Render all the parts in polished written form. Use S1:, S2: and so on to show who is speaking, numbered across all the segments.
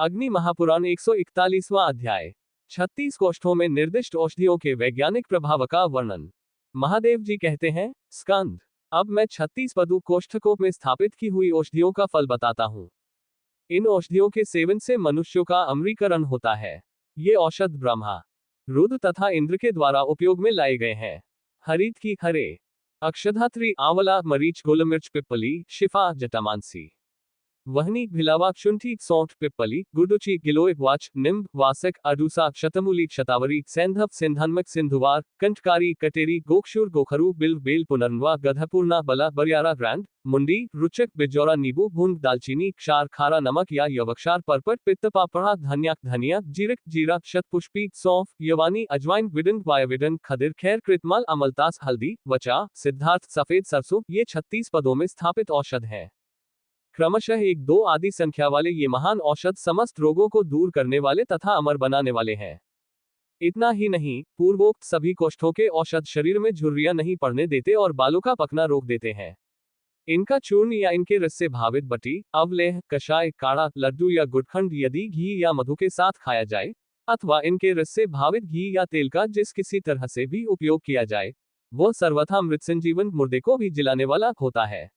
S1: अग्नि महापुराण 141वां अध्याय। 36 कोष्ठों में निर्दिष्ट औषधियों के वैज्ञानिक प्रभाव का वर्णन। महादेव जी कहते हैं, स्कंद, अब मैं 36 पदु कोष्ठकों में स्थापित की हुई औषधियों का फल बताता हूँ। इन औषधियों के सेवन से मनुष्यों का अमरीकरण होता है। ये औषध ब्रह्मा, रुद्र तथा इंद्र के द्वारा उपयोग में लाए गए हैं। हरित की हरे, अक्षधात्री, आंवला, मरीच, गोलमिर्च, पिप्पली, शिफा, जटामानसी, वहनी, भिलावा, शुंठी, सौंठ, पिप्पली, गुडुची, गिलोय, वाच, निम्ब, वासक, अडूसा, शतमूली, शतावरी, सेंधव, सिंधान्मक, सिंधुवार, कंठकारी, कटेरी, गोक्षुर, गोखरू, बिल्व, बेल, पुनर्नवा, गधपूर्णा, बला, बरियारा, ग्रैंड, मुंडी, रुचक, बिजौरा, नींबू, भूंग, दालचीनी, क्षार, खारा नमक या यवक्षार, पर्पट, पित्त, पापड़ा, धनिया, धनिया, जीरक, जीरा, शतपुष्पी, सौंफ, यवानी, अजवाइन, विडन, वायविडन, खदिर, खैर, कृतमाल, अमलतास, हल्दी, वचा, सिद्धार्थ, सफेद सरसों, ये 36 पदों में स्थापित औषध हैं। क्रमशः 1-2 आदि संख्या वाले ये महान औषध समस्त रोगों को दूर करने वाले तथा अमर बनाने वाले हैं। इतना ही नहीं, पूर्वोक्त सभी कोष्ठों के औषध शरीर में झुर्रियां नहीं पड़ने देते और बालों का पकना रोक देते हैं। इनका चूर्ण या इनके रस से भावित बटी, अवलेह, कषाय, काढ़ा, लड्डू या गुड़खंड यदि घी या मधु के साथ खाया जाए, अथवा इनके रस से भावित घी या तेल का जिस किसी तरह से भी उपयोग किया जाए, वह सर्वथा मृत संजीवन, मुर्दे को भी जिलाने वाला होता है।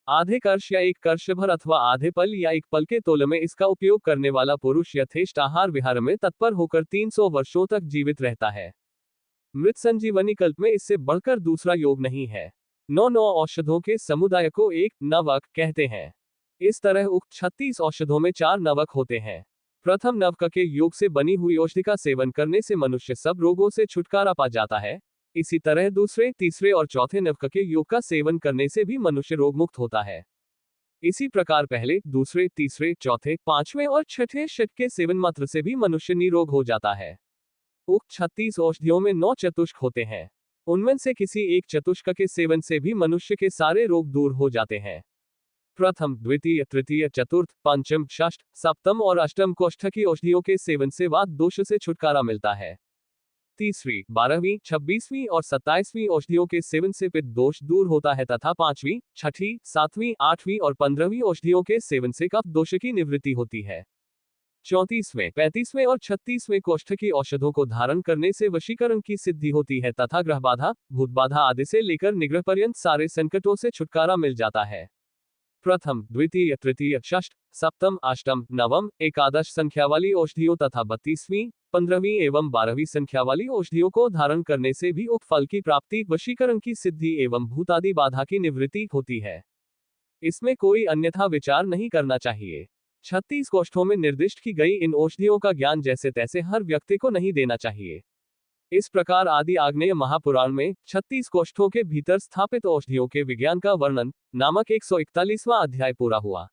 S1: आधे कर्ष या 1 कर्ष भर अथवा आधे पल या 1 पल के तोल में इसका उपयोग करने वाला पुरुष यथेष्ट आहार विहार में तत्पर होकर 300 वर्षों तक जीवित रहता है। मृत संजीवनी कल्प में इससे बढ़कर दूसरा योग नहीं है। 9 औषधों के समुदाय को एक नवक कहते हैं। इस तरह उक्त 36 औषधों में 4 नवक होते हैं। प्रथम नवक के योग से बनी हुई औषधि का सेवन करने से मनुष्य सब रोगों से छुटकारा पा जाता है। इसी तरह दूसरे, तीसरे और चौथे नवक के योग का सेवन करने से भी मनुष्य रोगमुक्त होता है। इसी प्रकार पहले, दूसरे, तीसरे, चौथे, पांचवें और छठे शठ के सेवन मात्र से भी मनुष्य निरोग हो जाता है। उक्त 36 औषधियों में 9 चतुष्क होते हैं। उनमें से किसी एक चतुष्क के सेवन से भी मनुष्य के सारे रोग दूर हो जाते हैं। प्रथम, द्वितीय, तृतीय, चतुर्थ, पंचम, षष्ठ, सप्तम और अष्टम कोष्ठ की औषधियों के सेवन से वात दोष से छुटकारा मिलता है। तीसरी, 12वीं, 26वीं और 27वीं औषधियों के सेवन से पित्त दोष दूर होता है तथा 5वीं, 6ठी, 7वीं, 8वीं और 15वीं औषधियों के सेवन से कफ दोष की निवृत्ति होती है। 34वें, 35वें और 36वें कोष्ठ की औषधों को धारण करने से वशीकरण की सिद्धि होती है तथा ग्रह बाधा, भूत बाधा आदि से लेकर निग्रह पर्यंत सारे संकटों से छुटकारा मिल जाता है। प्रथम, द्वितीय, तृतीय, षष्ठ, सप्तम, अष्टम, नवम, एकादश संख्या वाली औषधियों तथा 32वीं, 15वीं एवं 12वीं संख्या वाली औषधियों को धारण करने से भी उक्त फल की प्राप्ति, वशीकरण की सिद्धि एवं भूतादि बाधा की निवृत्ति होती है। इसमें कोई अन्यथा विचार नहीं करना चाहिए। 36 कोष्ठों में निर्दिष्ट की गई इन औषधियों का ज्ञान जैसे तैसे हर व्यक्ति को नहीं देना चाहिए। इस प्रकार आदि आग्नेय महापुराण में 36 कोष्ठों के भीतर स्थापित औषधियों के विज्ञान का वर्णन नामक 141वां अध्याय पूरा हुआ।